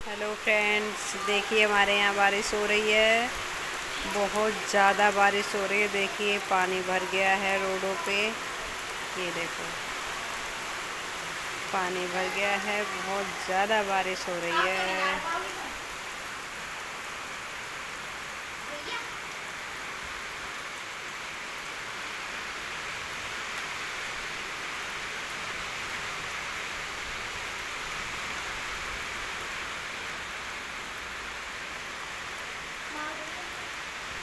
Hello friends, देखिए हमारे यहाँ बारिश हो रही है। बहुत ज़्यादा बारिश हो रही है। देखिए पानी भर गया है रोडों पे। ये देखो पानी भर गया है। बहुत ज़्यादा बारिश हो रही है।